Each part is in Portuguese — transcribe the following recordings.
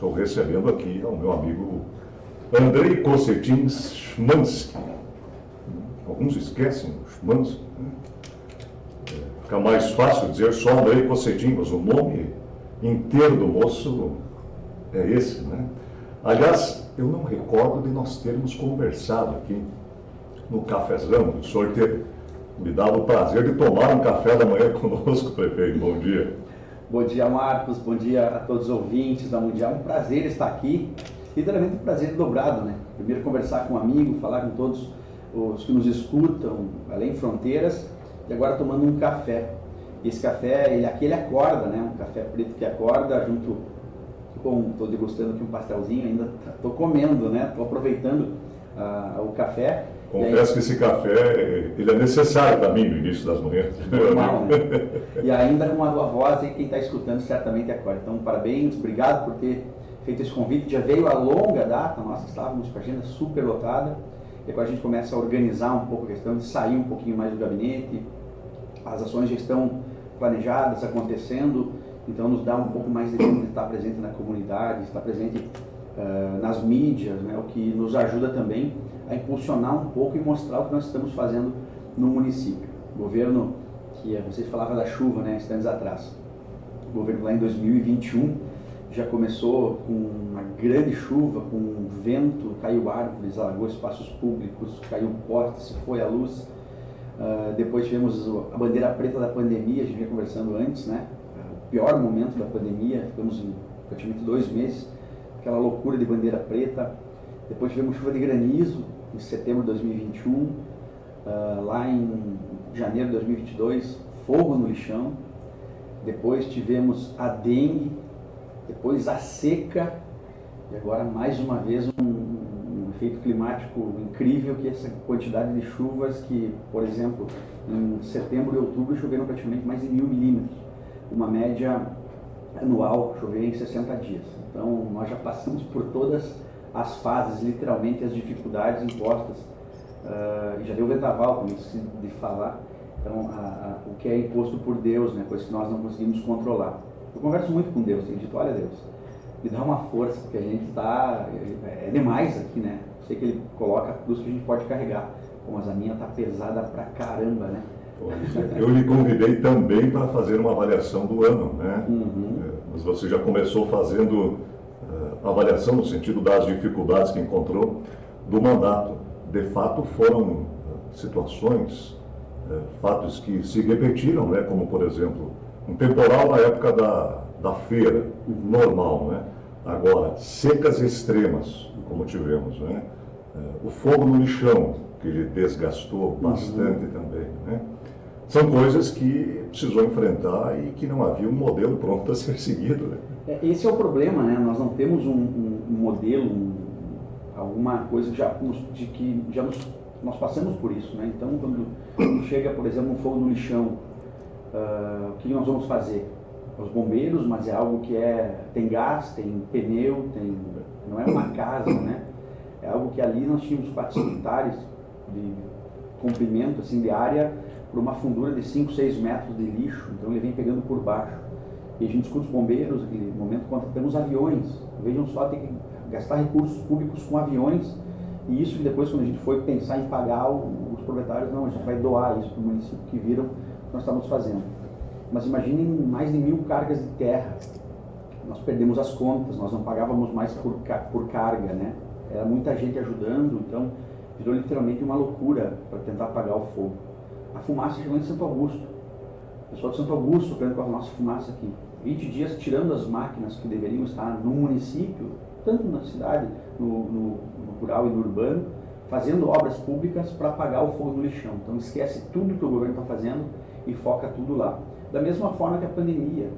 Estou recebendo aqui o meu amigo Andrei Cossetin Szymanski. Alguns esquecem o Szymanski, né? Fica mais fácil dizer só Andrei Cossetin, mas o nome inteiro do moço é esse, né? Aliás, eu não recordo de nós termos conversado aqui no cafezão. O senhor ter me dado o prazer de tomar um café da manhã conosco, prefeito. Bom dia. Bom dia, Marcos. Bom dia a todos os ouvintes da Mundial. Um prazer estar aqui. Literalmente um prazer dobrado, né? Primeiro conversar com um amigo, falar com todos os que nos escutam, além fronteiras, e agora tomando um café. Esse café, ele acorda, né? Um café preto que acorda, junto com, estou degustando aqui um pastelzinho, ainda estou comendo, né? Estou aproveitando o café. Confesso que esse café, ele é necessário para mim no início das manhãs. Normal, né? E ainda com a tua voz, e quem está escutando certamente acorda. Então, parabéns, obrigado por ter feito esse convite. Já veio a longa data, nós estávamos com a agenda super lotada, e agora a gente começa a organizar um pouco a questão de sair um pouquinho mais do gabinete, as ações já estão planejadas, acontecendo, então nos dá um pouco mais de tempo de estar presente na comunidade, estar presente nas mídias, né, o que nos ajuda também a impulsionar um pouco e mostrar o que nós estamos fazendo no município. O governo, que vocês falavam da chuva, né, instantes atrás, o governo lá em 2021 já começou com uma grande chuva, com vento, caiu árvores, alagou espaços públicos, caiu postes, se foi a luz. Depois tivemos a bandeira preta da pandemia, a gente vinha conversando antes, né? O pior momento da pandemia, ficamos em praticamente 2 meses, aquela loucura de bandeira preta. Depois tivemos chuva de granizo em setembro de 2021, lá em janeiro de 2022, fogo no lixão. Depois tivemos a dengue, depois a seca, e agora mais uma vez um efeito climático incrível, que é essa quantidade de chuvas que, por exemplo, em setembro e outubro choveram praticamente mais de 1000 milímetros, uma média anual chover em 60 dias. Então nós já passamos por todas as fases, literalmente as dificuldades impostas, e já deu vendaval, como isso de falar, então o que é imposto por Deus, né, coisa que nós não conseguimos controlar. Eu converso muito com Deus, tenho dito, olha Deus, me dá uma força, porque a gente está, é demais aqui, né? Eu sei que Ele coloca a cruz que a gente pode carregar, mas a minha está pesada pra caramba, né? Eu lhe convidei também para fazer uma avaliação do ano, né? Mas você já começou fazendo avaliação no sentido das dificuldades que encontrou do mandato. De fato, foram situações, fatos que se repetiram, né? Como, por exemplo, um temporal na época da feira, normal, né? Agora, secas extremas, como tivemos, né? O fogo no lixão, que ele desgastou bastante também, né? São coisas que precisou enfrentar e que não havia um modelo pronto a ser seguido, né? Esse é o problema, né? Nós não temos um modelo, alguma coisa que nós passamos por isso, né? Então, quando chega, por exemplo, um fogo no lixão, o que nós vamos fazer? Os bombeiros, mas é algo que tem gás, tem pneu, não é uma casa, né? É algo que ali nós tínhamos 4 hectares de comprimento, assim, de área, por uma fundura de 5, 6 metros de lixo, então ele vem pegando por baixo. E a gente escuta os bombeiros, naquele momento, contratamos aviões. Vejam só, tem que gastar recursos públicos com aviões, e isso depois, quando a gente foi pensar em pagar os proprietários, não, a gente vai doar isso para o município, que viram o que nós estávamos fazendo. Mas imaginem mais de 1000 cargas de terra. Nós perdemos as contas, nós não pagávamos mais por carga, né? Era muita gente ajudando, então virou literalmente uma loucura para tentar apagar o fogo. A fumaça chegou em Santo Augusto. O pessoal de Santo Augusto querendo com a nossa fumaça aqui. 20 dias tirando as máquinas que deveriam estar no município, tanto na cidade, no rural e no urbano, fazendo obras públicas para apagar o fogo no lixão. Então esquece tudo que o governo está fazendo e foca tudo lá. Da mesma forma que a pandemia,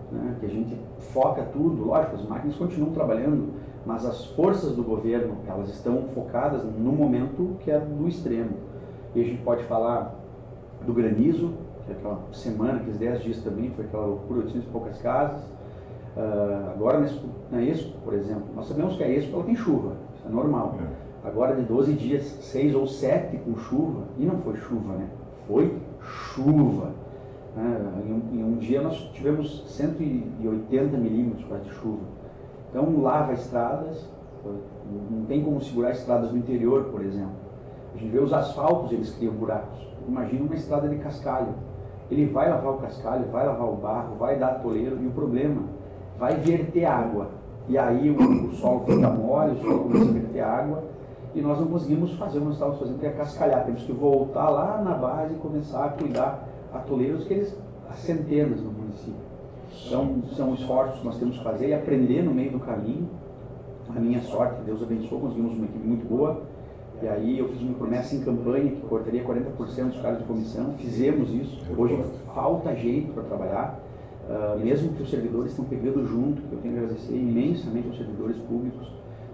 né, que a gente foca tudo, lógico, as máquinas continuam trabalhando, mas as forças do governo, elas estão focadas no momento que é do extremo. E a gente pode falar do granizo, que é aquela semana, aqueles 10 dias também, foi aquela loucura, 800 e poucas casas. Agora na Expo, por exemplo, nós sabemos que a Expo ela tem chuva, isso é normal. Agora de 12 dias, 6 ou 7 com chuva, e não foi chuva, né? Foi chuva. Em um dia nós tivemos 180 milímetros de chuva. Então lava estradas, não tem como segurar estradas no interior, por exemplo. A gente vê os asfaltos, eles criam buracos. Imagina uma estrada de cascalho. Ele vai lavar o cascalho, vai lavar o barro, vai dar atoleiro, e o problema, vai verter água. E aí o solo fica mole, o solo começa a verter água, e nós não conseguimos fazer o que nós estávamos fazendo, que é cascalhar. Temos que voltar lá na base e começar a cuidar atoleiros, que eles há centenas no município. Então, são esforços que nós temos que fazer e aprender no meio do caminho. A minha sorte, Deus abençoou, conseguimos uma equipe muito boa. E aí eu fiz uma promessa em campanha que cortaria 40% dos cargos de comissão. Fizemos isso. Hoje falta jeito para trabalhar. Mesmo que os servidores estão pegando junto, eu tenho que agradecer imensamente aos servidores públicos.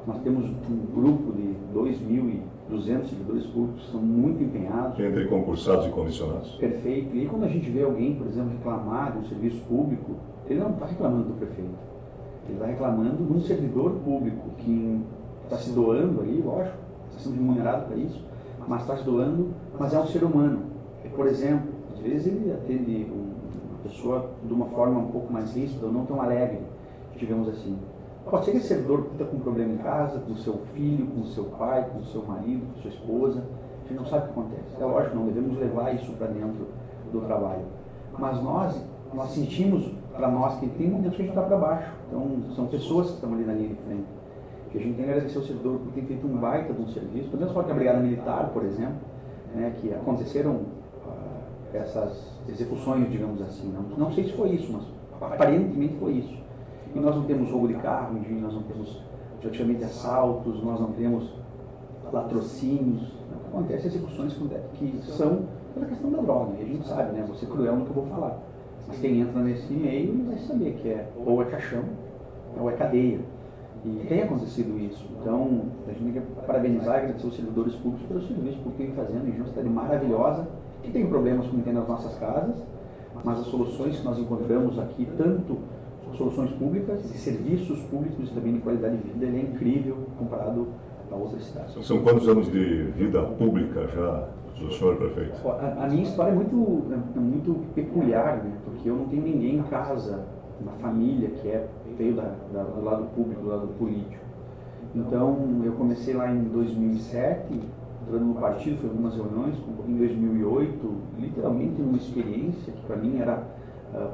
Nós temos um grupo de 2.200 servidores públicos que são muito empenhados. Entre concursados e comissionados. Perfeito. E aí, quando a gente vê alguém, por exemplo, reclamar de um serviço público, ele não está reclamando do prefeito. Ele está reclamando de um servidor público que está se doando ali, lógico, está sendo remunerado para isso, mas está se doando, mas é um ser humano. Por exemplo, às vezes ele atende uma pessoa de uma forma um pouco mais ríspida ou não tão alegre, digamos assim. Pode ser que esse servidor está com um problema em casa, com o seu filho, com o seu pai, com o seu marido, com a sua esposa. A gente não sabe o que acontece. É lógico, não devemos levar isso para dentro do trabalho. Mas nós sentimos para nós que tem momentos que a gente está para baixo. Então, são pessoas que estão ali na linha de frente. Que a gente tem que agradecer ao servidor por ter feito um baita de um serviço. Podemos falar que a Brigada Militar, por exemplo, né, que aconteceram essas execuções, digamos assim. Não sei se foi isso, mas aparentemente foi isso. E nós não temos roubo de carro, nós não temos praticamente assaltos, nós não temos latrocínios. Acontecem execuções que são pela questão da droga. E a gente sabe, né? Vou ser cruel no que eu vou falar. Mas quem entra nesse meio vai saber que ou é caixão ou é cadeia. E tem acontecido isso. Então, a gente tem que parabenizar e agradecer os servidores públicos pelo serviço que têm fazendo. E uma cidade maravilhosa, que tem problemas como tem nas nossas casas, mas as soluções que nós encontramos aqui, tanto soluções públicas e serviços públicos e também de qualidade de vida, ele é incrível comparado a outras cidades. São quantos anos de vida pública já do senhor prefeito? A minha história é muito peculiar, né? Porque eu não tenho ninguém em casa, uma família que veio do lado público, do lado político. Então, eu comecei lá em 2007, entrando no partido, fui em algumas reuniões, em 2008, literalmente uma experiência que para mim era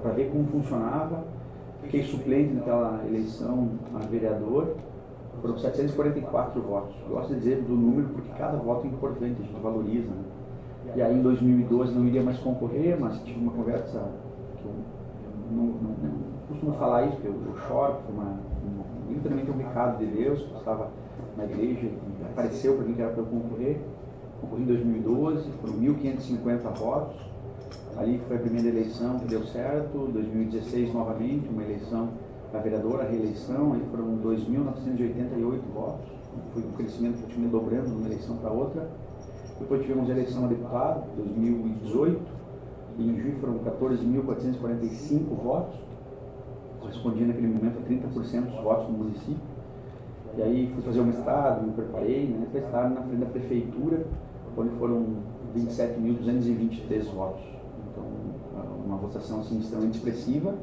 para ver como funcionava. Fiquei suplente naquela eleição a vereador, foram 744 votos. Eu gosto de dizer do número porque cada voto é importante, a gente valoriza. Né? E aí em 2012 não iria mais concorrer, mas tive uma conversa que eu não costumo falar isso, porque eu choro, foi literalmente um recado de Deus, que estava na igreja e apareceu para mim que era para eu concorrer. Concorri em 2012, foram 1.550 votos. Ali foi a primeira eleição que deu certo, 2016 novamente, uma eleição para vereador, a reeleição, aí foram 2.988 votos, foi um crescimento praticamente dobrando de uma eleição para outra. Depois tivemos a eleição a deputado, 2018, e em junho foram 14.445 votos, correspondia naquele momento a 30% dos votos no município. E aí fui fazer o mestrado, me preparei, né, para estar na frente da prefeitura, onde foram 27.223 votos. Então, uma votação assim, extremamente expressiva,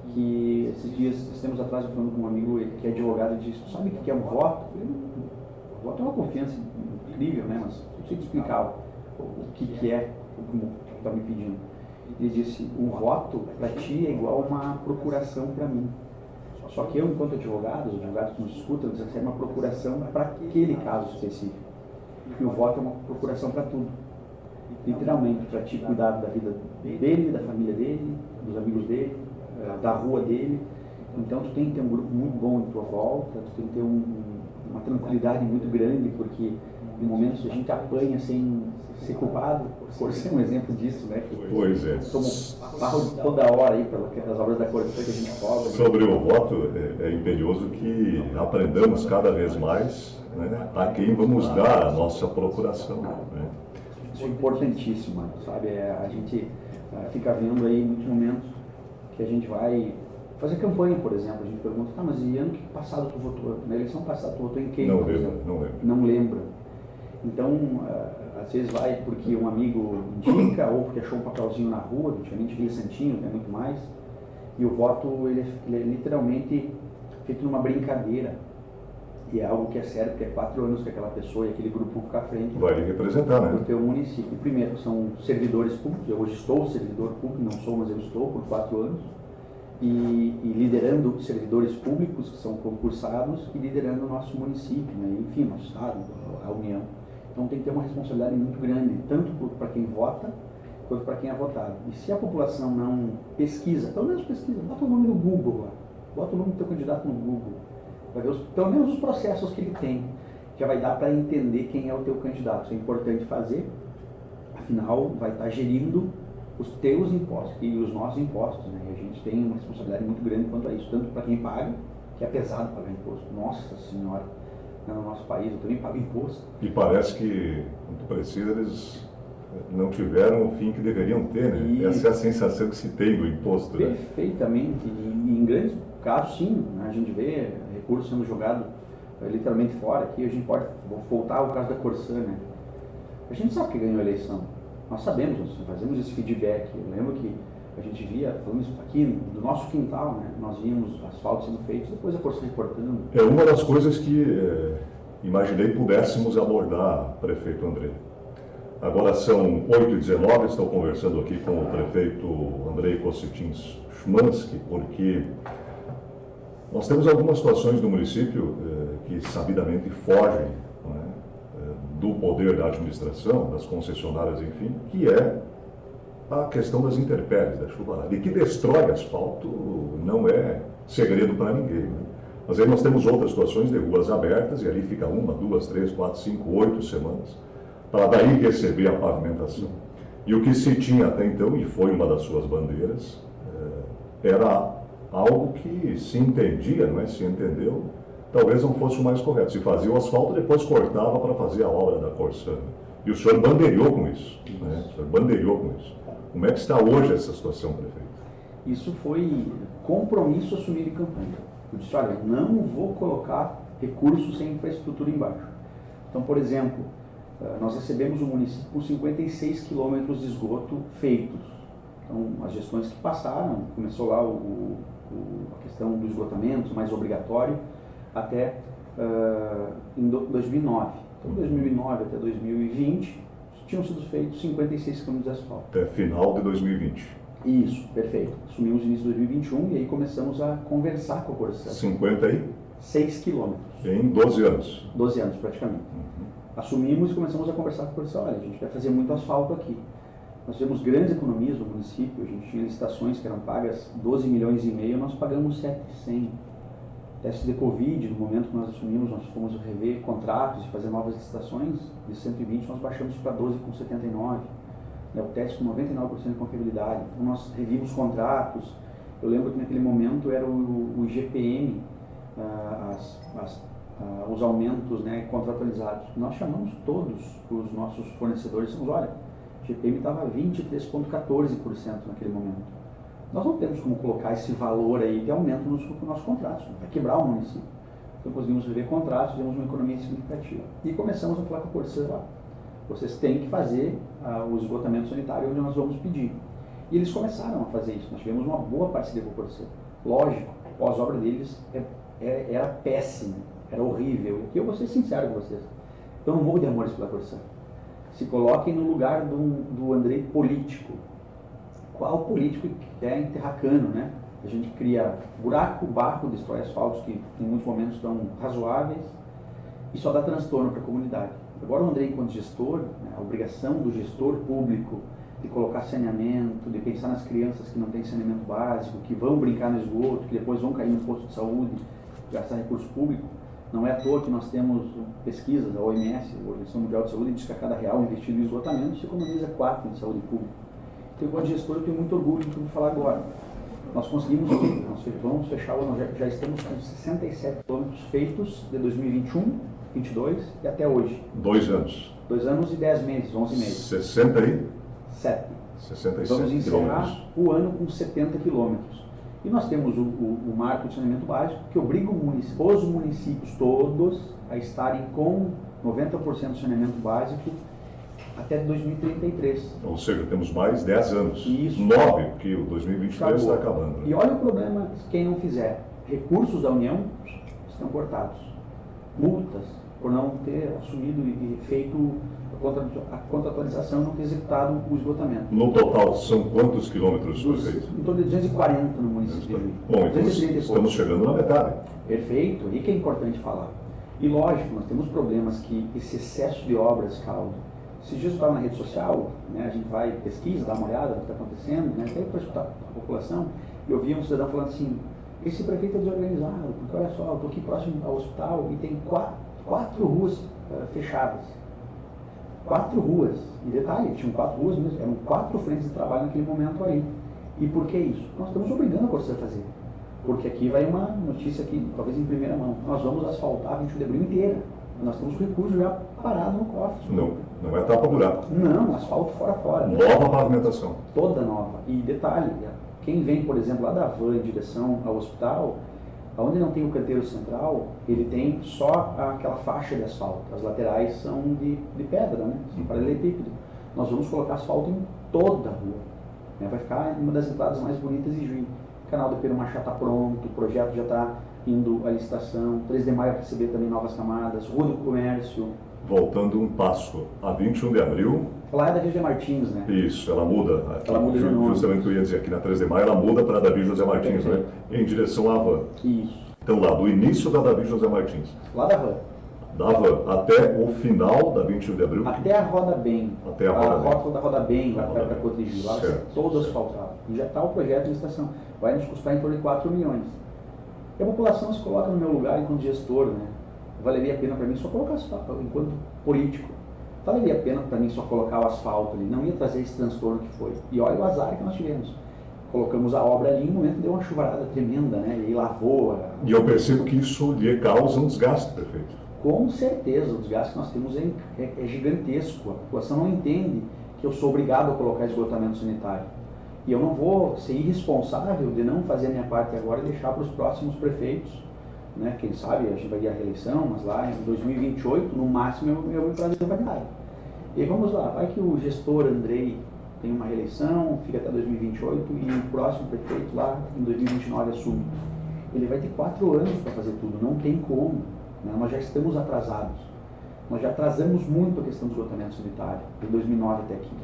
que esses dias, tempos atrás, eu falando com um amigo que é advogado, e disse, sabe o que é um voto? O voto é uma confiança incrível, né? Mas eu sei te explicar o que é, o que está me pedindo. Ele disse, um voto para ti é igual uma procuração para mim. Só que eu, enquanto advogado, os advogados que nos escutam, dizem que é uma procuração para aquele caso específico. E o voto é uma procuração para tudo. Literalmente, para te cuidar da vida dele, da família dele, dos amigos dele, da rua dele. Então, tu tem que ter um grupo muito bom em tua volta, tu tem que ter uma tranquilidade muito grande, porque em momentos a gente apanha sem ser culpado, por ser um exemplo disso, né? Pois é. Tomo barro toda hora aí pelas obras da corrupção que a gente cobra. Sobre o voto, é imperioso que aprendamos cada vez mais, né, a quem vamos dar a nossa procuração. Né? Isso é importantíssimo, sabe? A gente fica vendo aí muitos momentos que a gente vai fazer campanha, por exemplo. A gente pergunta, mas e ano passado tu votou? Na eleição passada tu votou em quem? Não lembro. Não lembra. Então, às vezes vai porque um amigo indica ou porque achou um papelzinho na rua, antigamente aquele santinho, é muito mais. E o voto, ele é literalmente feito numa brincadeira. E é algo que é sério, porque é 4 anos que aquela pessoa e aquele grupo fica à frente. Vai representar, né? Do teu município. Primeiro, são servidores públicos. Eu hoje estou servidor público, não sou, mas eu estou por 4 anos. E liderando servidores públicos que são concursados e liderando o nosso município, né? Enfim, nosso estado, a União. Então tem que ter uma responsabilidade muito grande, tanto para quem vota, quanto para quem é votado. E se a população não pesquisa, pelo menos pesquisa, bota o nome no Google lá, bota o nome do teu candidato no Google, para ver pelo menos os processos que ele tem, já vai dar para entender quem é o teu candidato. Isso é importante fazer, afinal vai estar gerindo os teus impostos e os nossos impostos, né? E a gente tem uma responsabilidade muito grande quanto a isso, tanto para quem paga, que é pesado pagar imposto. Nossa Senhora, no nosso país eu também pago imposto. E parece que, quando precisa, eles não tiveram o fim que deveriam ter, né? E... essa é a sensação que se tem do imposto, né? Perfeitamente, e em grandes casos sim, né? A gente vê recursos sendo jogados literalmente fora. Aqui a gente pode voltar ao caso da Corsã, né? A gente sabe que ganhou a eleição, nós sabemos, nós fazemos esse feedback. Eu lembro que a gente via, falando isso aqui do nosso quintal, né? Nós víamos asfalto sendo feito, depois a Corsã reportando. É uma das coisas que imaginei pudéssemos abordar, prefeito André. Agora são 8h19, estou conversando aqui com o prefeito Andrei Cossetins Szymanski, porque nós temos algumas situações no município que sabidamente fogem, né, do poder da administração, das concessionárias, enfim, que é a questão das intempéries, da chuvarada. E que destrói asfalto não é segredo para ninguém, né? Mas aí nós temos outras situações de ruas abertas e ali fica 1, 2, 3, 4, 5, 8 semanas para daí receber a pavimentação. E o que se tinha até então, e foi uma das suas bandeiras, era algo que se entendia, não é? Se entendeu, talvez não fosse o mais correto. Se fazia o asfalto, depois cortava para fazer a obra da Corsã. E o senhor bandeirou com isso, né? O senhor bandeirou com isso. Como é que está hoje essa situação, prefeito? Isso foi compromisso assumido em campanha. Eu disse, olha, não vou colocar recursos sem infraestrutura embaixo. Então, por exemplo, nós recebemos o município com 56 quilômetros de esgoto feitos. Então, as gestões que passaram, começou lá a questão do esgotamento mais obrigatório, até em 2009. Então, 2009 até 2020, tinham sido feitos 56 km de asfalto. Até final de 2020. Isso, perfeito. Assumimos o início de 2021 e aí começamos a conversar com a Corsã. 56 quilômetros. Em 12 anos. 12 anos, praticamente. Assumimos e começamos a conversar com a Corsã. Olha, a gente vai fazer muito asfalto aqui. Nós tivemos grandes economias no município, a gente tinha licitações que eram pagas 12 milhões e meio, nós pagamos 700. Testes de Covid, no momento que nós assumimos, nós fomos rever contratos e fazer novas licitações, de 120 nós baixamos para 12,79. O teste com 99% de confiabilidade. Então nós revimos contratos. Eu lembro que naquele momento era o IGPM, os aumentos, né, contratualizados. Nós chamamos todos os nossos fornecedores e dissemos, olha, o IGPM estava 23,14% naquele momento. Nós não temos como colocar esse valor aí de aumento nos nossos contratos, para quebrar o município. Então conseguimos rever contratos, tivemos uma economia significativa. E começamos a falar com a Corsã lá. Vocês têm que fazer o esgotamento sanitário onde nós vamos pedir. E eles começaram a fazer isso. Nós tivemos uma boa parceria com a Corsã. Lógico, a pós-obra deles era péssima, era horrível. E eu vou ser sincero com vocês. Eu não morro de amores pela Corsã. Se coloquem no lugar do Andrei político. Qual político que é enterracano, né? A gente cria buraco, barco, destrói asfaltos que em muitos momentos estão razoáveis e só dá transtorno para a comunidade. Agora o Andrei, enquanto gestor, né, a obrigação do gestor público de colocar saneamento, de pensar nas crianças que não têm saneamento básico, que vão brincar no esgoto, que depois vão cair no posto de saúde, gastar recurso público. Não é à toa que nós temos pesquisas da OMS, a Organização Mundial de Saúde, diz que a cada real investido em esgotamento se economiza 4 em saúde pública. Então, enquanto gestor, eu tenho muito orgulho do que eu vou falar agora. Nós conseguimos, nós vamos fechar o ano, já estamos com 67 quilômetros feitos de 2021, 22 e até hoje. 2 anos. 2 anos e 10 meses, 11 meses. 67 Vamos encerrar o ano com 70 quilômetros. E nós temos o marco de saneamento básico que obriga os municípios todos a estarem com 90% de saneamento básico até 2033. Ou seja, temos mais 10 anos. Isso. 9, porque o 2023 está acabando. Né? E olha o problema quem não fizer. recursos da União estão cortados. Multas por não ter assumido e feito a contratualização e não ter executado o esgotamento. No total, são quantos quilômetros, prefeito? Em torno de 240 no município de Juí. Bom, então estamos chegando na metade. Perfeito, e que é importante falar. E lógico, nós temos problemas que esse excesso de obras causa. Esses dias eu estava na rede social, né, a gente vai pesquisa, dá uma olhada no que está acontecendo, né, até para escutar a população, e eu vi um cidadão falando assim, esse prefeito é desorganizado, porque olha só, eu estou aqui próximo ao hospital e tem quatro ruas fechadas. 4 ruas. E detalhe, tinham 4 ruas mesmo, eram 4 frentes de trabalho naquele momento ali. E por que isso? Nós estamos obrigando a Corsã a fazer. Porque aqui vai uma notícia aqui, talvez em primeira mão. Nós vamos asfaltar a 21 de abril inteira. Nós temos recurso já parado no cofre. Não vai tapar buraco. Não, asfalto fora. Nova pavimentação. Toda nova. E detalhe, quem vem, por exemplo, lá da van em direção ao hospital, onde não tem o canteiro central, ele tem só aquela faixa de asfalto. As laterais são de pedra, né? São paralelepípedo. Nós vamos colocar asfalto em toda a rua. Né? Vai ficar uma das entradas mais bonitas de Juí. O canal do Perumachá está pronto, o projeto já está indo à licitação. 3 de maio vai receber também novas camadas. Rua do Comércio. Voltando um passo, a 21 de abril... Lá é da José Martins, né? Isso, ela muda. Ela muda de nome. Justamente o que eu ia dizer, aqui na 3 de maio ela muda para Davi José Martins, né? Em direção à van. Isso. Então lá, do início da Davi José Martins. Lá da van. Da van até o final da 21 de abril. Até a Roda Bem. Até a Roda Bem. Rótula da Roda Bem, lá perto da Cotrigi. Lá vai ser todo asfaltado. E já está o projeto de licitação. Vai nos custar em torno de 4 milhões. E a população se coloca no meu lugar enquanto gestor, né? Valeria a pena para mim só colocar asfalto, enquanto político. Valeria a pena para mim só colocar o asfalto ali, não ia trazer esse transtorno que foi. E olha o azar que nós tivemos. Colocamos a obra ali, em um momento deu uma chuvarada tremenda, né? E lavou. E eu percebo que isso lhe causa um desgaste, prefeito. Com certeza, o desgaste que nós temos é gigantesco. A população não entende que eu sou obrigado a colocar esgotamento sanitário. E eu não vou ser irresponsável de não fazer a minha parte agora e deixar para os próximos prefeitos, né? Quem sabe a gente vai ir à reeleição, mas lá em 2028, no máximo, eu vou para a verdade. E vamos lá, vai que o gestor Andrei tem uma reeleição, fica até 2028 e o próximo prefeito lá em 2029 assume. Ele vai ter 4 anos para fazer tudo, não tem como. Né? Nós já estamos atrasados. Nós já atrasamos muito a questão do esgotamento sanitário, de 2009 até aqui.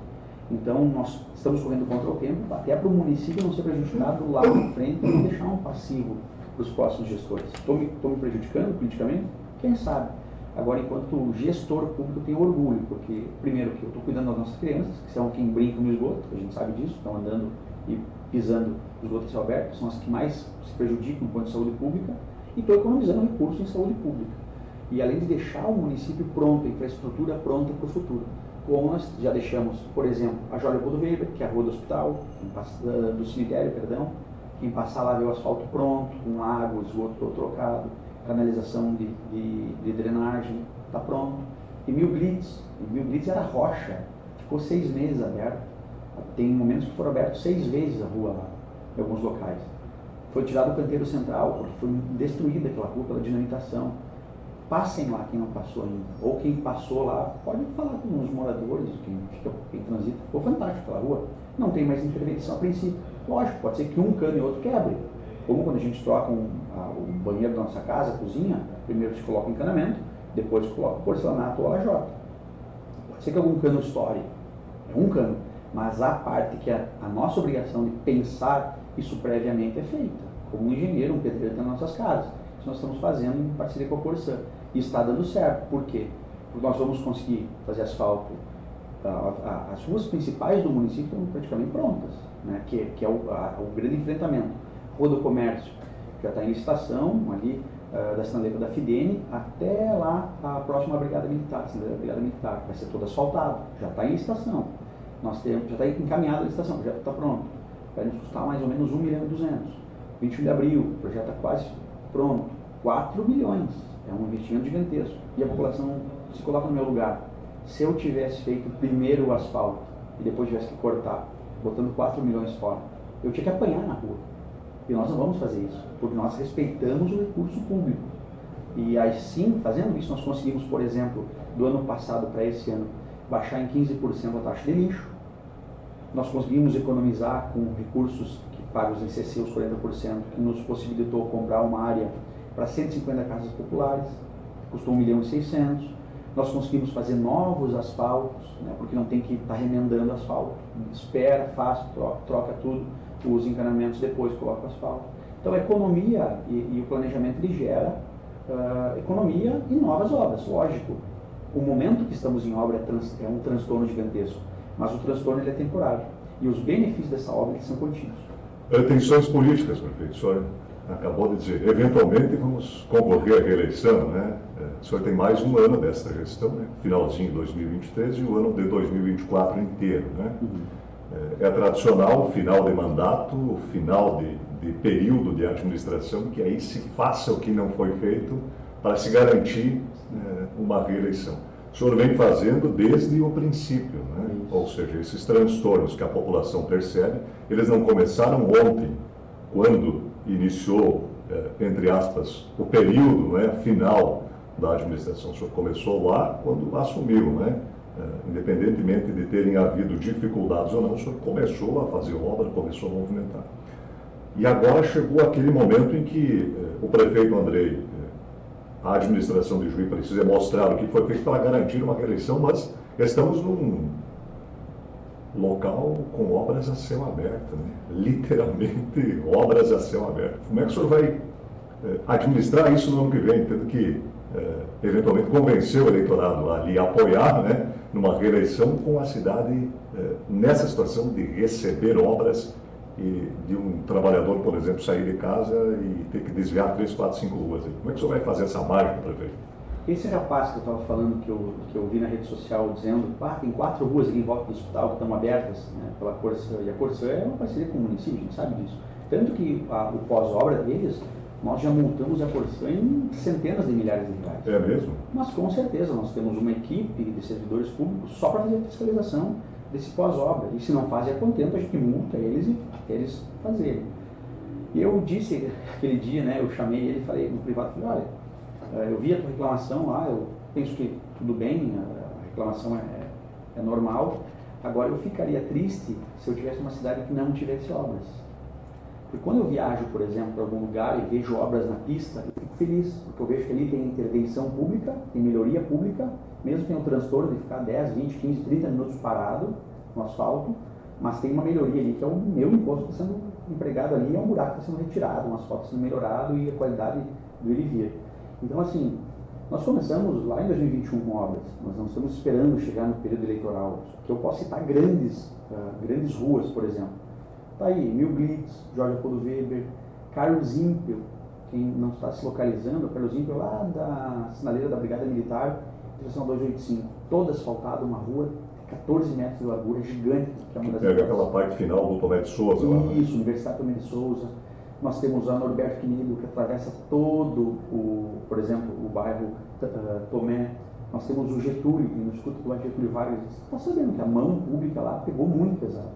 Então, nós estamos correndo contra o tempo, até para o município não ser prejudicado lá na frente e não deixar um passivo para os próximos gestores. Estou me prejudicando politicamente? Quem sabe? Agora, enquanto gestor público, eu tenho orgulho, porque, primeiro, que eu estou cuidando das nossas crianças, que são quem brinca no esgoto, a gente sabe disso, estão andando e pisando no esgoto a céu aberto, são as que mais se prejudicam enquanto saúde pública, e estou economizando recursos em saúde pública. E além de deixar o município pronto, a infraestrutura pronta para o futuro. Como nós já deixamos, por exemplo, a Jólia do Weber, que é a rua do hospital, do cemitério, perdão, quem passar lá vê o asfalto pronto, com água, esgoto todo trocado, canalização de drenagem, está pronto. E Mil Blitz era rocha, ficou 6 meses aberto. Tem momentos que foram abertos 6 vezes a rua lá, em alguns locais. Foi tirado o canteiro central, porque foi destruída aquela rua pela dinamitação. Passem lá quem não passou ainda, ou quem passou lá, pode falar com os moradores, quem transita. Ficou fantástico aquela rua, não tem mais intervenção a princípio. Lógico, pode ser que um cano e outro quebre. Como quando a gente troca o banheiro da nossa casa, a cozinha, primeiro se coloca o encanamento, depois se coloca o porcelanato ou a lajota. Pode ser que algum cano estoure, é um cano, mas a parte que é a nossa obrigação de pensar isso previamente é feita. Como um engenheiro, um pedreiro nas nossas casas. Isso nós estamos fazendo em parceria com a Corsã. E está dando certo. Por quê? Porque nós vamos conseguir fazer asfalto. As ruas principais do município estão praticamente prontas, né? que é o grande enfrentamento. Rua do Comércio já está em licitação, ali da sinaleira da Fidene até lá a próxima Brigada Militar, a Brigada Militar, vai ser toda asfaltada, já está em licitação. Já está encaminhada a licitação, já está pronto. Vai nos custar mais ou menos 1,2 milhão. 21 de abril, o projeto está quase pronto. 4 milhões, é um investimento gigantesco. E a população se coloca no meu lugar. Se eu tivesse feito primeiro o asfalto e depois tivesse que cortar, botando 4 milhões fora, eu tinha que apanhar na rua. E nós não vamos fazer isso, porque nós respeitamos o recurso público. E assim, fazendo isso, nós conseguimos, por exemplo, do ano passado para esse ano, baixar em 15% a taxa de lixo. Nós conseguimos economizar com recursos que pagos em CC os 40%, que nos possibilitou comprar uma área para 150 casas populares, custou 1.600.000. Nós conseguimos fazer novos asfaltos, né, porque não tem que estar remendando asfalto. Espera, faz, troca tudo, os encanamentos depois coloca o asfalto. Então a economia e o planejamento ele gera economia e novas obras, lógico. O momento que estamos em obra é um transtorno gigantesco, mas o transtorno ele é temporário. E os benefícios dessa obra eles são contínuos. Tensões políticas, prefeito. O senhor acabou de dizer, eventualmente vamos concorrer à reeleição, né? O senhor tem mais um ano desta gestão, né? Finalzinho de 2023 e o ano de 2024 inteiro, né? É tradicional o final de mandato, o final de período de administração, que aí se faça o que não foi feito para se garantir uma reeleição. O senhor vem fazendo desde o princípio, né? Ou seja, esses transtornos que a população percebe, eles não começaram ontem, quando iniciou, entre aspas, o período, né, final da administração. O senhor começou lá quando assumiu, né? Independentemente de terem havido dificuldades ou não, o senhor começou a fazer obra, começou a movimentar. E agora chegou aquele momento em que o prefeito Andrei, a administração de Juí precisa mostrar o que foi feito para garantir uma reeleição, mas estamos num local com obras a céu aberto, né? Literalmente obras a céu aberto. Como é que o senhor vai administrar isso no ano que vem, tendo que eventualmente convencer o eleitorado ali a apoiar, né, numa reeleição com a cidade nessa situação de receber obras e de um trabalhador, por exemplo, sair de casa e ter que desviar 3, 4, 5 ruas? Como é que o senhor vai fazer essa mágica, prefeito? Esse rapaz que eu estava falando, que eu vi na rede social dizendo que tem 4 ruas ali em volta do hospital que estão abertas, né, pela Corsã, e a Corsã é uma parceria com o município, a gente sabe disso. Tanto que o pós-obra deles, nós já multamos a Corsã em centenas de milhares de reais. É mesmo? Mas com certeza, nós temos uma equipe de servidores públicos só para fazer a fiscalização desse pós-obra. E se não fazem a contento, a gente multa eles e até eles fazerem. E eu disse aquele dia, né, eu chamei ele e falei no privado, falei, olha, eu vi a tua reclamação lá, eu penso que tudo bem, a reclamação é normal. Agora eu ficaria triste se eu tivesse uma cidade que não tivesse obras. Porque quando eu viajo, por exemplo, para algum lugar e vejo obras na pista, eu fico feliz, porque eu vejo que ali tem intervenção pública, tem melhoria pública, mesmo que tenha um transtorno de ficar 10, 20, 15, 30 minutos parado no asfalto, mas tem uma melhoria ali, que é o meu imposto que está sendo empregado ali, é um buraco que está sendo retirado, um asfalto sendo melhorado e a qualidade do ir e vir. Então, assim, nós começamos lá em 2021 com obras, nós não estamos esperando chegar no período eleitoral, que eu posso citar grandes ruas, por exemplo. Está aí, Milglitz, Jorge Apollo Weber, Carlos Ímpio, quem não está se localizando, Carlos Ímpio lá da sinaleira da Brigada Militar, direção 285, toda asfaltada, uma rua, 14 metros de largura, gigante. Que é uma das pega aquela parte final do Tomé de Souza lá. Isso, Universidade Tomé de Souza. Nós temos a Norberto Quinido, que atravessa todo por exemplo, o bairro Tomé. Nós temos o Getúlio, que nos escuta do lado de Getúlio Vargas. Você está sabendo que a mão pública lá pegou muito pesado,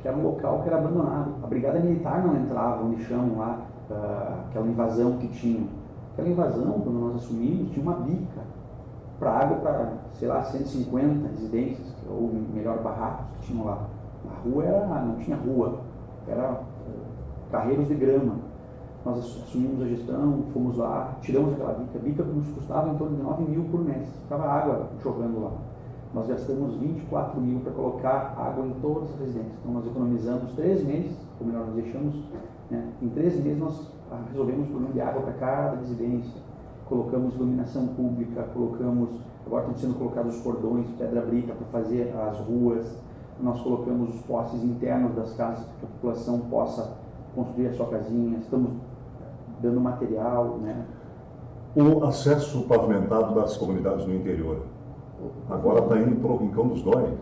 que era um local que era abandonado. A Brigada Militar não entrava, onde chamam lá, aquela invasão que tinha. Aquela invasão, quando nós assumimos, tinha uma bica para água para, sei lá, 150 residências, ou melhor, barracos que tinham lá. A rua não tinha rua, era carreiros de grama. Nós assumimos a gestão, fomos lá, tiramos aquela bica que nos custava em torno de 9 mil por mês. Ficava água jogando lá. Nós gastamos 24 mil para colocar água em todas as residências. Então nós economizamos 3 meses, ou melhor, nós deixamos, né, em 3 meses nós resolvemos o problema de água para cada residência. Colocamos iluminação pública, agora estão sendo colocados os cordões de pedra-brita para fazer as ruas. Nós colocamos os postes internos das casas para que a população possa construir a sua casinha. Estamos dando material, né? O acesso pavimentado das comunidades do interior agora está indo para o Rincão dos Dói,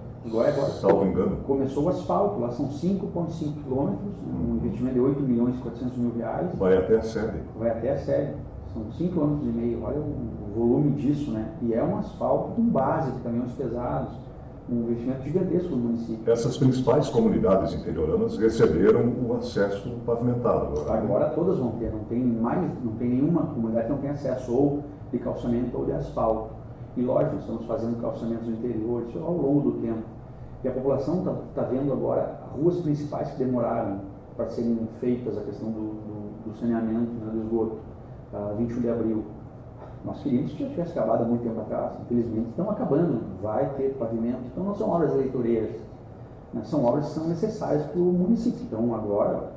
salvo engano. Começou o asfalto, lá são 5,5 quilômetros, um investimento de 8 milhões e 400 mil reais. Vai até a sede. Vai até a sede. São 5,5 km, olha o volume disso, né? E é um asfalto com base de caminhões pesados, um investimento gigantesco do município. Essas principais comunidades interioranas receberam o acesso pavimentado. Agora todas vão ter, não tem nenhuma comunidade que não tem acesso ou de calçamento ou de asfalto. E lógico, nós estamos fazendo calçamentos no interior, isso ao longo do tempo. E a população está vendo agora ruas principais que demoraram para serem feitas a questão do saneamento, né, do esgoto, 21 de abril. Nós queríamos que já tivesse acabado há muito tempo atrás, infelizmente estão acabando, vai ter pavimento, então não são obras eleitoreiras, né, são obras que são necessárias para o município. Então agora,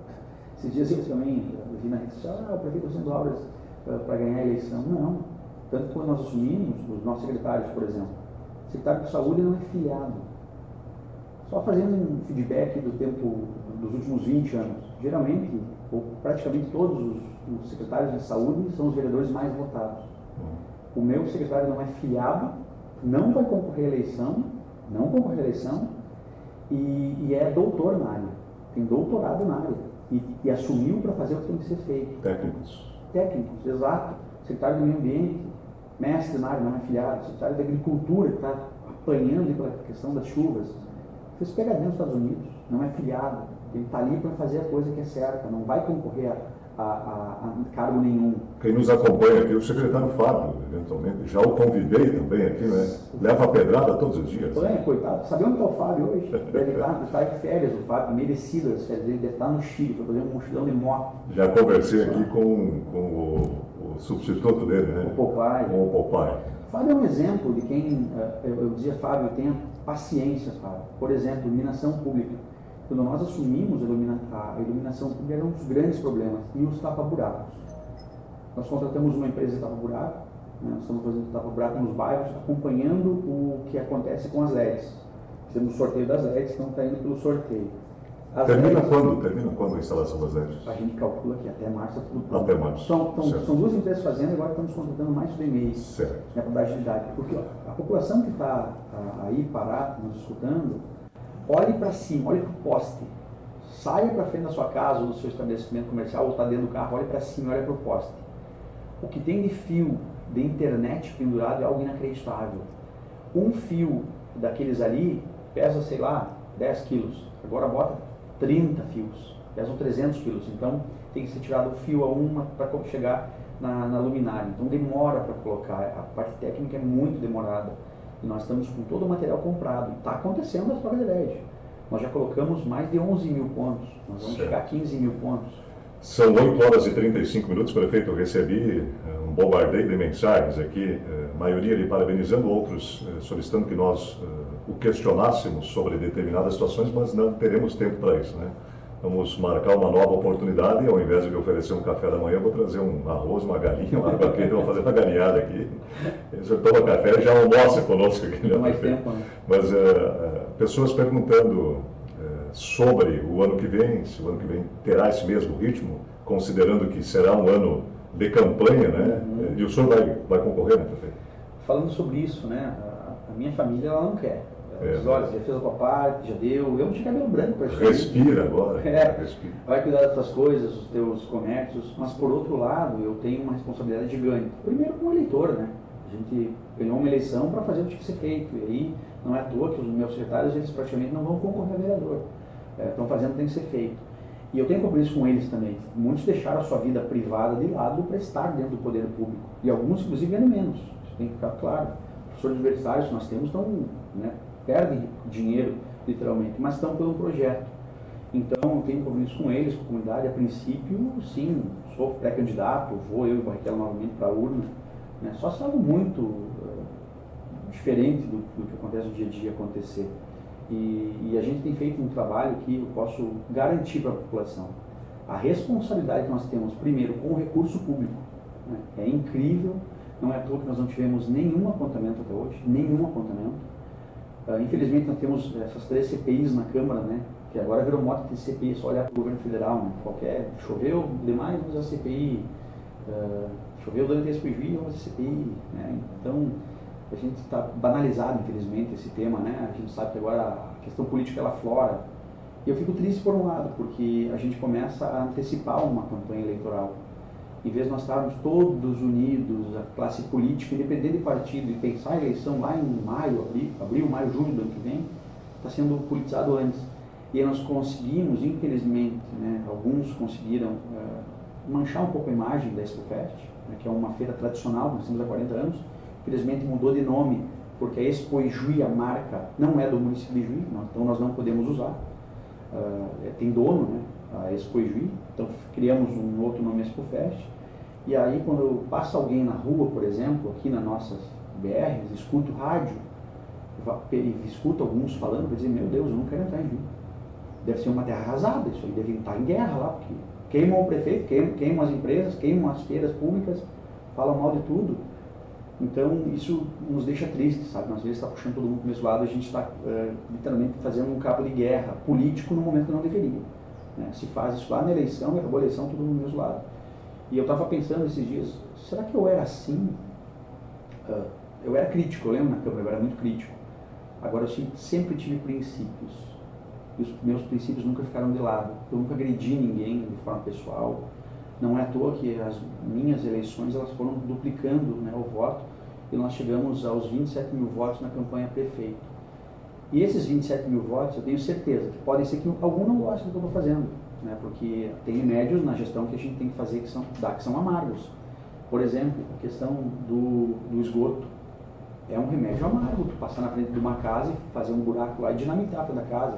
esses dias eu também vi na rede social, o prefeito está fazendo obras para ganhar a eleição. Não, tanto que quando nós assumimos, os nossos secretários, por exemplo, o secretário de saúde não é filiado. Só fazendo um feedback do tempo dos últimos 20 anos, geralmente, ou praticamente todos os secretários de saúde são os vereadores mais votados. O meu secretário não é filiado, não vai concorrer à eleição, e é doutor na área, tem doutorado na área, e assumiu para fazer o que tem que ser feito. Técnicos, exato. Secretário do Meio Ambiente, mestre na área, não é filiado. Secretário da Agricultura, que está apanhando pela questão das chuvas, fez pegadinha nos Estados Unidos, não é filiado. Ele está ali para fazer a coisa que é certa, não vai concorrer a cargo nenhum. Quem nos acompanha aqui, o secretário Fábio, eventualmente, já o convidei também aqui, né? Leva a pedrada todos os dias. Coitado. Sabe onde está o Fábio hoje? Deve estar em férias, o Fábio, merecido as férias dele, deve estar no Chile, para fazer um mochilão de moto. Já conversei aqui com o substituto dele, né? O Popeye. Com o Popeye. Fábio é um exemplo de quem, eu dizia, Fábio, tenha paciência, Fábio. Por exemplo, iluminação pública. Quando nós assumimos a iluminação pública, era um dos grandes problemas, e os tapa-buracos. Nós contratamos uma empresa de tapa-buraco, né? Nós estamos fazendo tapa-buraco nos bairros, acompanhando o que acontece com as LEDs. Fizemos o sorteio das LEDs, então está indo pelo sorteio. Termina quando a instalação das LEDs? A gente calcula que até março está tudo pronto. Até março. São duas empresas fazendo e agora estamos contratando mais de mês, né, para dar agilidade. Porque a população que está aí parada, nos escutando, olhe para cima, olhe para o poste. Saia para frente da sua casa ou do seu estabelecimento comercial ou está dentro do carro, olhe para cima, olhe para o poste. O que tem de fio de internet pendurado é algo inacreditável. Um fio daqueles ali pesa, sei lá, 10 quilos. Agora bota 30 fios, pesam 300 quilos. Então tem que ser tirado o fio a uma para chegar na luminária. Então demora para colocar, a parte técnica é muito demorada. E nós estamos com todo o material comprado. Está acontecendo as placas de LED. Nós já colocamos mais de 11 mil pontos. Nós vamos chegar a 15 mil pontos. São 8 horas e 35 minutos, prefeito. Eu recebi um bombardeio de mensagens aqui, a maioria lhe parabenizando, outros solicitando que nós o questionássemos sobre determinadas situações, mas não teremos tempo para isso, né? Vamos marcar uma nova oportunidade e ao invés de lhe oferecer um café da manhã, eu vou trazer um arroz, uma galinha, uma vaqueira, vou fazer uma galinhada aqui. O senhor toma café e já almoça conosco aqui. Não mais tempo, né? Mas pessoas perguntando sobre o ano que vem, se o ano que vem terá esse mesmo ritmo, considerando que será um ano de campanha, né? Uhum. E o senhor vai concorrer, né, prefeito? Falando sobre isso, né? A minha família, ela não quer. Olha, já fez a tua parte, já deu. Eu não tinha cabelo branco para isso. Respira agora. Respira. Vai cuidar das tuas coisas, dos teus comércios, mas por outro lado, eu tenho uma responsabilidade gigante. Primeiro como eleitor, né? A gente ganhou uma eleição para fazer o que tinha que ser feito. E aí, não é à toa que os meus secretários, eles praticamente não vão concorrer a vereador. Estão fazendo o que tem que ser feito. E eu tenho compromisso com eles também. Muitos deixaram a sua vida privada de lado para estar dentro do poder público. E alguns, inclusive, ganham menos. Isso tem que ficar claro. Professores universitários que nós temos estão, né, perdem dinheiro, literalmente, mas estão pelo projeto. Então, eu tenho compromisso com eles, com a comunidade. A princípio, sim, sou pré-candidato, vou eu e o Barrichello novamente para a urna. Né? Só se algo muito diferente do que acontece no dia a dia acontecer. E a gente tem feito um trabalho que eu posso garantir para a população. A responsabilidade que nós temos, primeiro, com o recurso público, né? É incrível, não é à toa que nós não tivemos nenhum apontamento até hoje, nenhum apontamento. Infelizmente, nós temos essas 3 CPIs na Câmara, né? Que agora virou moda de CPI, só olhar para o governo federal, né? Choveu demais, vamos fazer CPI, choveu durante esse prejuízo, vamos fazer CPI, né? Então, a gente está banalizado, infelizmente, esse tema, né? A gente sabe que agora a questão política ela aflora. E eu fico triste por um lado, porque a gente começa a antecipar uma campanha eleitoral. Em vez de nós estarmos todos unidos, a classe política, independente de partido, e pensar a eleição lá em maio, abril, maio, junho do ano que vem, está sendo politizado antes. E aí nós conseguimos, infelizmente, né, alguns conseguiram manchar um pouco a imagem da ExpoFest, né, que é uma feira tradicional, nós temos há 40 anos, infelizmente mudou de nome, porque a Expo Ijuí, a marca, não é do município de Ijuí, então nós não podemos usar, tem dono, né? a Expo Ijuí, então criamos um outro nome, Expo Fest. E aí quando passa alguém na rua, por exemplo, aqui nas nossas BRs, escuta o rádio, escuta alguns falando, vai dizer, meu Deus, eu não quero entrar em Ijuí. Deve ser uma terra arrasada, isso aí deve estar em guerra lá, porque queimam o prefeito, queimam as empresas, queimam as feiras públicas, falam mal de tudo. Então isso nos deixa tristes, sabe? Nós às vezes está puxando todo mundo para o mesmo lado, a gente está literalmente fazendo um cabo de guerra político no momento que não deveria. Né? Se faz isso lá na eleição, e acabou a eleição, todo mundo do mesmo lado. E eu estava pensando esses dias, será que eu era assim? Eu era crítico, eu lembro na Câmara, eu era muito crítico. Agora eu sempre tive princípios. E os meus princípios nunca ficaram de lado. Eu nunca agredi ninguém de forma pessoal. Não é à toa que as minhas eleições elas foram duplicando, né, o voto, e nós chegamos aos 27 mil votos na campanha prefeito. E esses 27 mil votos, eu tenho certeza que podem ser que algum não goste do que eu estou fazendo, né, porque tem remédios na gestão que a gente tem que fazer que são amargos. Por exemplo, a questão do esgoto. É um remédio amargo, tu passar na frente de uma casa e fazer um buraco lá e dinamitar toda a casa.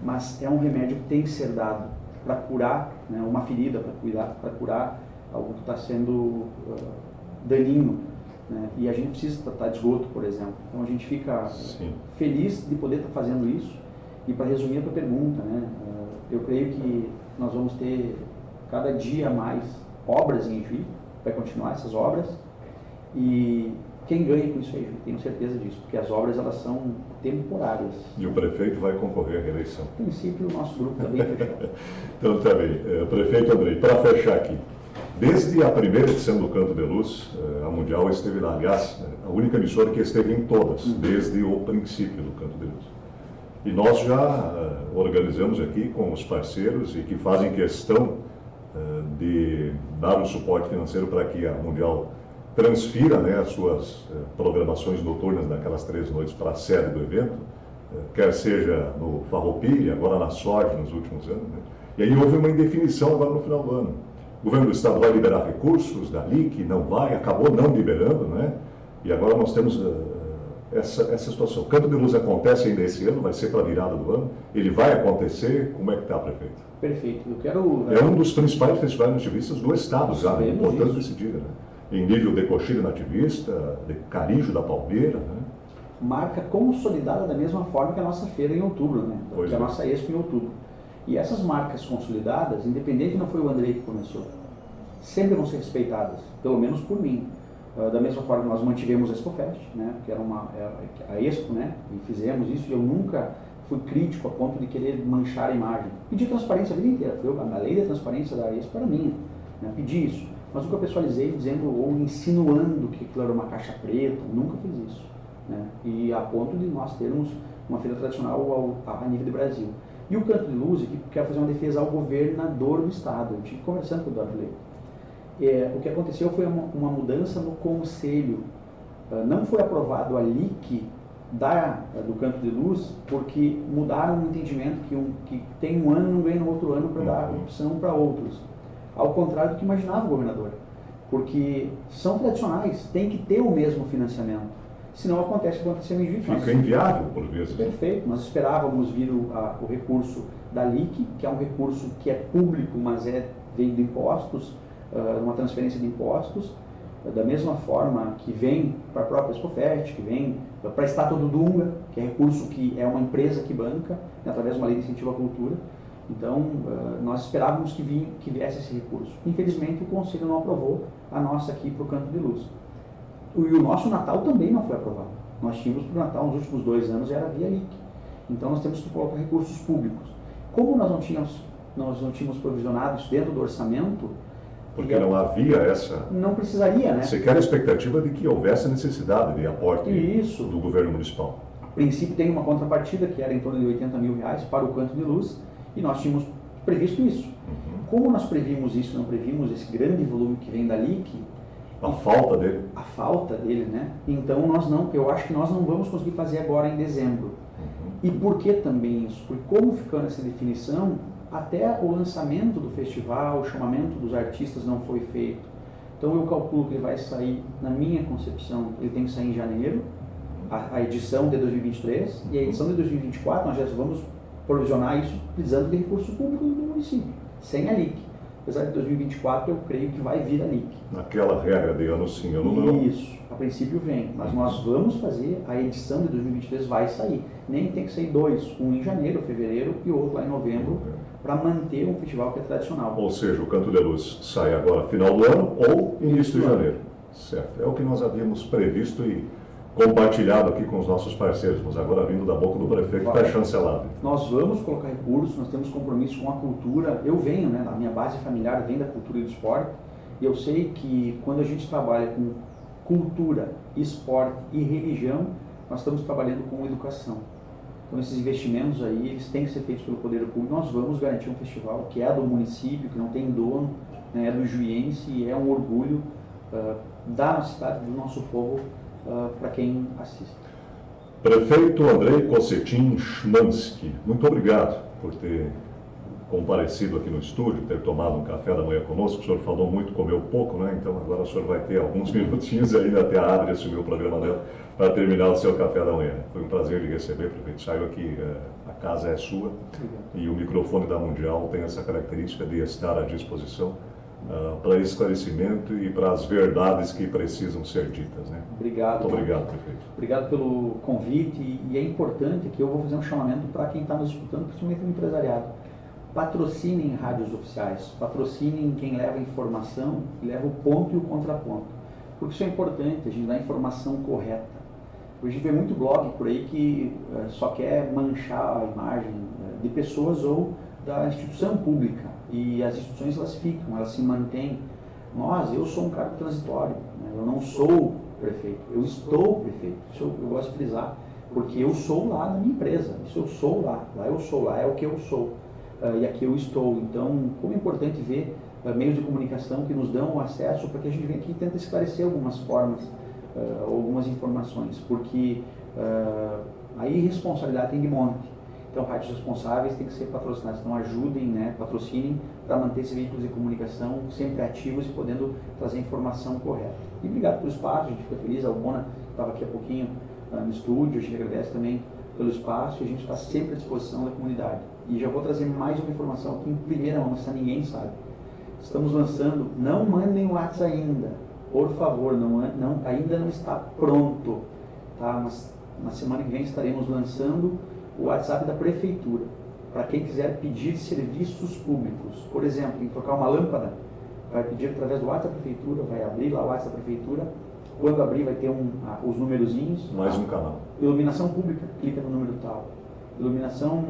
Mas é um remédio que tem que ser dado para curar, né, uma ferida, para curar algo que está sendo daninho. Né? E a gente precisa tratar de esgoto, por exemplo. Então a gente fica feliz de poder estar fazendo isso. E para resumir a tua pergunta, né, eu creio que nós vamos ter cada dia mais obras em Ijuí, vai continuar essas obras. E quem ganha com isso aí, tenho certeza disso, porque as obras elas são temporárias. E o prefeito vai concorrer à reeleição. A princípio, o nosso grupo está bem fechado. Então, tá bem. Prefeito Andrei, para fechar aqui, desde a primeira edição do Canto de Luz, a Mundial esteve lá, aliás, a única emissora que esteve em todas, desde o princípio do Canto de Luz. E nós já organizamos aqui com os parceiros e que fazem questão de dar o suporte financeiro para que a Mundial transfira, né, as suas programações noturnas daquelas 3 noites para a sede do evento, quer seja no Farroupilha, agora na Sorte nos últimos anos. Né? E aí houve uma indefinição agora no final do ano. O governo do estado vai liberar recursos da LIC, não vai, acabou não liberando, né? E agora nós temos essa situação. O Canto de Luz acontece ainda esse ano, vai ser para a virada do ano, ele vai acontecer, como é que está, prefeito? Perfeito. Eu quero... É um dos principais festivais nativistas do estado, já, é importante se diga, né? Em nível de coxilha nativista, de carijo da palmeira, né? Marca consolidada da mesma forma que a nossa feira em outubro, né? Que a nossa Expo em outubro. E essas marcas consolidadas, independente não foi o Andrei que começou, sempre vão ser respeitadas, pelo menos por mim. Da mesma forma que nós mantivemos a Expo Fest, né? Que era a Expo, né? E fizemos isso, e eu nunca fui crítico a ponto de querer manchar a imagem. Pedi transparência a vida inteira, a lei da transparência da Expo era minha, né? Pedi isso. Mas nunca pessoalizei dizendo ou insinuando que aquilo era uma caixa preta, nunca fiz isso. Né? E a ponto de nós termos uma feira tradicional a nível do Brasil. E o Canto de Luz, que quer fazer uma defesa ao governador do estado. Eu estive conversando com o Eduardo Leite. O que aconteceu foi uma mudança no conselho. Não foi aprovado a LIC do Canto de Luz, porque mudaram o entendimento que tem um ano não ganha no outro ano para dar opção para outros. Ao contrário do que imaginava o governador, porque são tradicionais, tem que ter o mesmo financiamento, senão acontece o que aconteceu em Juiz. Fica inviável por vezes. Perfeito, nós esperávamos vir o recurso da LIC, que é um recurso que é público, mas vem de impostos, uma transferência de impostos, da mesma forma que vem para a própria Expofest, que vem para a Estátua do Dunga, que é recurso que é uma empresa que banca, através de uma lei de incentivo à cultura. Então, nós esperávamos que viesse esse recurso. Infelizmente, o Conselho não aprovou a nossa aqui para o Canto de Luz. E o nosso Natal também não foi aprovado. Nós tínhamos para o Natal, nos últimos 2 anos, era via LIC. Então, nós temos que colocar recursos públicos. Como nós não tínhamos provisionado isso dentro do orçamento... Porque não havia essa... Não precisaria, né? Você quer a expectativa de que houvesse necessidade de aporte do governo municipal. A princípio, tem uma contrapartida que era em torno de R$80 mil para o Canto de Luz, e nós tínhamos previsto isso. Como nós previmos isso, não previmos esse grande volume que vem da LIC... A falta dele. A falta dele, né? Então, eu acho que nós não vamos conseguir fazer agora em dezembro. E por que também isso? Porque como ficou nessa definição, até o lançamento do festival, o chamamento dos artistas não foi feito. Então, eu calculo que ele vai sair, na minha concepção, ele tem que sair em janeiro, a edição de 2023, e a edição de 2024 nós já vamos provisionar isso precisando de recurso público do município, sem a LIC. Apesar de 2024, eu creio que vai vir a LIC. Naquela regra de ano sim, ano não. Isso, a princípio vem, mas nós vamos fazer, a edição de 2023 vai sair. Nem tem que sair dois, um em janeiro, fevereiro e outro lá em novembro, para manter um festival que é tradicional. Ou seja, o Canto de Luz sai agora final do ano ou início de janeiro. Certo, é o que nós havíamos previsto e compartilhado aqui com os nossos parceiros, mas agora vindo da boca do prefeito está chancelado. Nós vamos colocar recursos, nós temos compromisso com a cultura. Eu venho, né, a minha base familiar vem da cultura e do esporte, e eu sei que quando a gente trabalha com cultura, esporte e religião, nós estamos trabalhando com educação. Então esses investimentos aí, eles têm que ser feitos pelo poder público. Nós vamos garantir um festival que é do município, que não tem dono, né, é do juiense e é um orgulho da nossa cidade, do nosso povo, para quem assiste. Prefeito Andrei Cossetin Schmanski, muito obrigado por ter comparecido aqui no estúdio, ter tomado um café da manhã conosco. O senhor falou muito, comeu pouco, né? Então agora o senhor vai ter alguns minutinhos ainda até a Adri assumir o programa dela para terminar o seu café da manhã. Foi um prazer lhe receber, prefeito. Saiba que a casa é sua. Obrigado. E o microfone da Mundial tem essa característica de estar à disposição para esclarecimento e para as verdades que precisam ser ditas, né? Obrigado. Muito obrigado, prefeito. Obrigado pelo convite e é importante que eu vou fazer um chamamento para quem está nos escutando, principalmente o empresariado. Patrocinem rádios oficiais, patrocinem quem leva a informação e leva o ponto e o contraponto. Porque isso é importante, a gente dá a informação correta. Hoje a gente vê muito blog por aí que só quer manchar a imagem de pessoas ou da instituição pública. E as instituições elas ficam, elas se mantêm. Eu sou um cargo transitório, né? Eu não sou prefeito, eu estou prefeito. Isso eu gosto de frisar, porque eu sou lá na minha empresa, isso eu sou lá eu sou lá, é o que eu sou. E aqui eu estou. Então, como é importante ver meios de comunicação que nos dão acesso para que a gente venha aqui e tente esclarecer algumas formas, algumas informações, porque a irresponsabilidade tem de monte. Então, rádios responsáveis têm que ser patrocinadas. Então, ajudem, né, patrocinem para manter esses veículos de comunicação sempre ativos e podendo trazer a informação correta. E obrigado pelo espaço, a gente fica feliz. A Albona estava aqui há pouquinho no estúdio, a gente agradece também pelo espaço e a gente está sempre à disposição da comunidade. E já vou trazer mais uma informação aqui em primeira mão, se ninguém sabe. Estamos lançando, não mandem o WhatsApp ainda, por favor, ainda não está pronto, tá? Mas na semana que vem estaremos lançando o WhatsApp da Prefeitura, para quem quiser pedir serviços públicos. Por exemplo, em trocar uma lâmpada, vai pedir através do WhatsApp da Prefeitura, vai abrir lá o WhatsApp da Prefeitura, quando abrir vai ter os numerozinhos. Mais um canal. Iluminação pública, clica no número tal. Iluminação,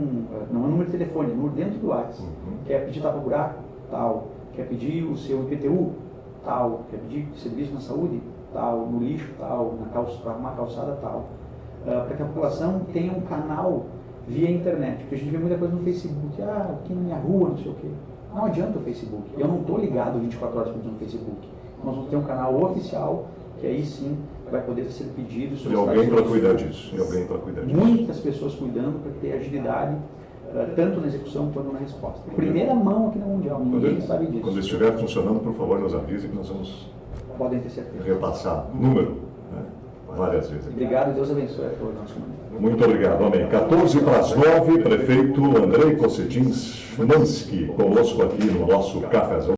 não é número de telefone, é número dentro do WhatsApp. Quer pedir tapa-buraco? Tal. Quer pedir o seu IPTU? Tal. Quer pedir serviço na saúde? Tal. No lixo? Tal. Para arrumar a calçada? Tal. Para que a população tenha um canal via internet, porque a gente vê muita coisa no Facebook, aqui na minha rua, não sei o quê. Não adianta o Facebook, eu não estou ligado 24 horas por dia no Facebook. Nós vamos ter um canal oficial, que aí sim vai poder ser pedido. E alguém para cuidar disso. Muitas pessoas cuidando para ter agilidade, tanto na execução quanto na resposta. Primeira mão aqui na Mundial, ninguém sabe disso. Quando estiver funcionando, por favor, nos avise que nós vamos repassar número, né, várias vezes. Obrigado e Deus abençoe a todos nós. Muito obrigado, amém. 14:09, prefeito Andrei Cossetin Schmanski, conosco aqui no nosso cafezão.